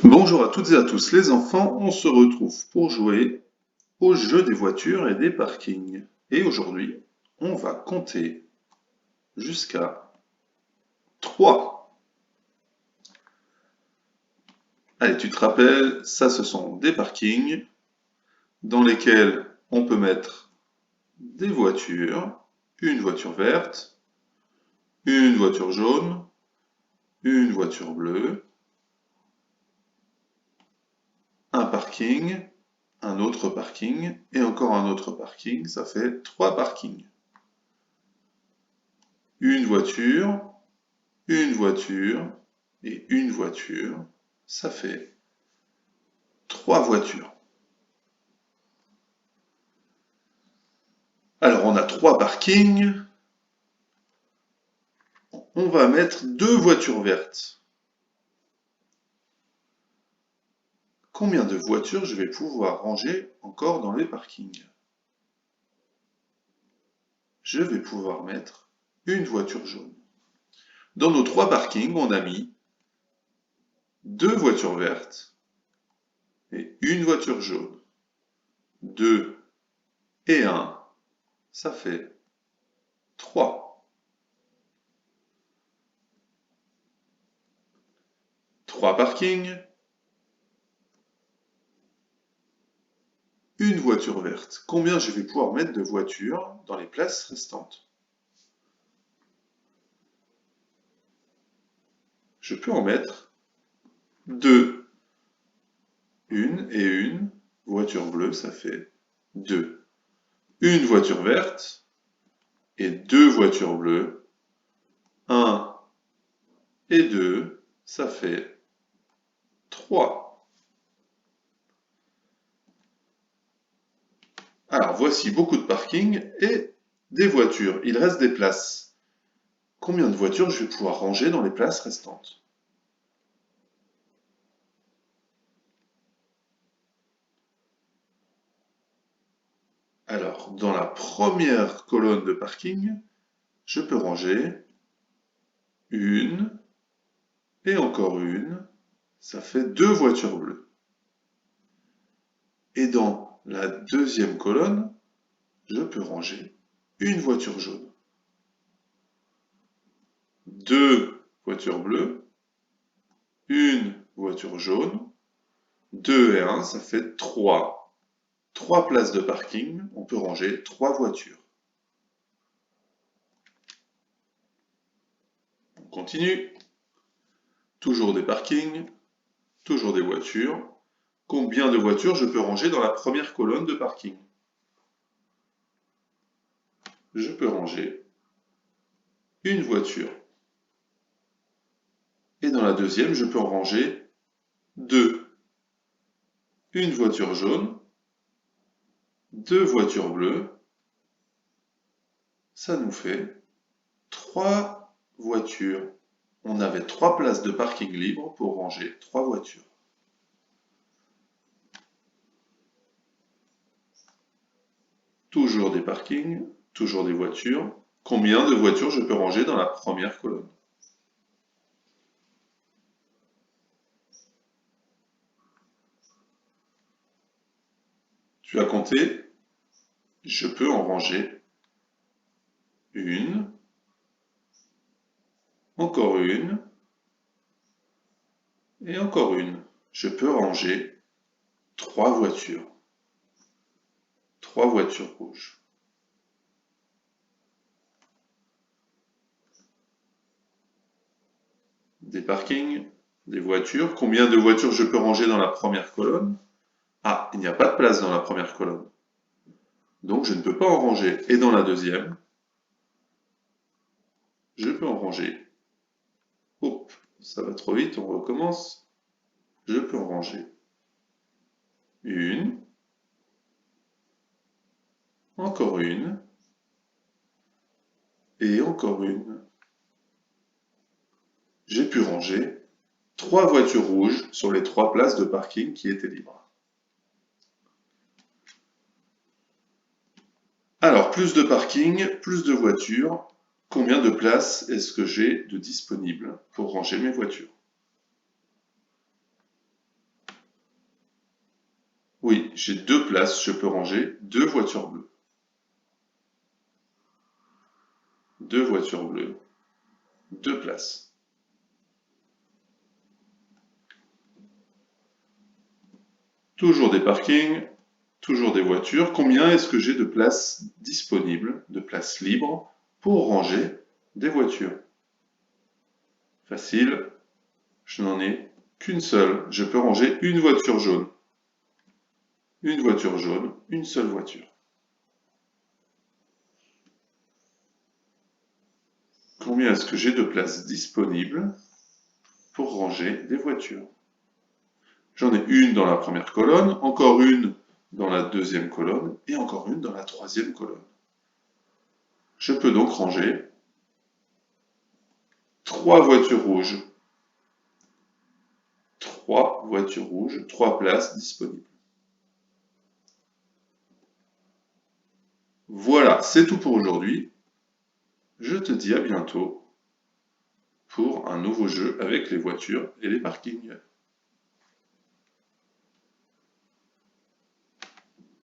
Bonjour à toutes et à tous les enfants, on se retrouve pour jouer au jeu des voitures et des parkings. Et aujourd'hui, on va compter jusqu'à 3. Allez, tu te rappelles, ça ce sont des parkings dans lesquels on peut mettre des voitures, une voiture verte, une voiture jaune, une voiture bleue, un parking, un autre parking et encore un autre parking, ça fait 3 parkings. Une voiture et une voiture, ça fait 3 voitures. Alors on a 3 parkings, on va mettre 2 voitures vertes. Combien de voitures je vais pouvoir ranger encore dans les parkings? Je vais pouvoir mettre une voiture jaune. Dans nos 3 parkings, on a mis 2 voitures vertes et une voiture jaune. 2 et 1, ça fait 3. 3 parkings, une voiture verte. Combien je vais pouvoir mettre de voitures dans les places restantes? Je peux en mettre 2. Une et une voiture bleue, ça fait 2. Une voiture verte et 2 voitures bleues. 1 et 2, ça fait 3. Alors voici beaucoup de parkings et des voitures. Il reste des places. Combien de voitures je vais pouvoir ranger dans les places restantes? Alors, dans la première colonne de parking, je peux ranger une et encore une, ça fait 2 voitures bleues. Et dans la deuxième colonne, je peux ranger une voiture jaune. 2 voitures bleues, une voiture jaune, 2 et 1, ça fait 3. 3 places de parking, on peut ranger 3 voitures. On continue. Toujours des parkings, toujours des voitures. Combien de voitures je peux ranger dans la première colonne de parking? Je peux ranger une voiture. Et dans la deuxième, je peux en ranger 2. Une voiture jaune, 2 voitures bleues, ça nous fait 3 voitures. On avait 3 places de parking libres pour ranger 3 voitures. Toujours des parkings, toujours des voitures. Combien de voitures je peux ranger dans la première colonne? Tu as compté? Je peux en ranger une, encore une, et encore une. Je peux ranger 3 voitures. 3 voitures rouges. Des parkings, des voitures. Combien de voitures je peux ranger dans la première colonne? Ah, il n'y a pas de place dans la première colonne. Donc je ne peux pas en ranger. Et dans la deuxième, je peux en ranger. Hop, ça va trop vite, on recommence. Je peux en ranger une, encore une, et encore une. J'ai pu ranger 3 voitures rouges sur les 3 places de parking qui étaient libres. Alors, plus de parking, plus de voitures. Combien de places est-ce que j'ai de disponibles pour ranger mes voitures? Oui, j'ai 2 places, je peux ranger 2 voitures bleues. 2 voitures bleues, 2 places. Toujours des parkings, toujours des voitures. Combien est-ce que j'ai de places disponibles, de places libres, pour ranger des voitures? Facile, je n'en ai qu'une seule. Je peux ranger une voiture jaune. Une voiture jaune, une seule voiture. Combien est-ce que j'ai de places disponibles pour ranger des voitures? J'en ai une dans la première colonne, encore une dans la deuxième colonne et encore une dans la troisième colonne. Je peux donc ranger 3 voitures rouges. 3 voitures rouges, 3 places disponibles. Voilà, c'est tout pour aujourd'hui. Je te dis à bientôt pour un nouveau jeu avec les voitures et les parkings.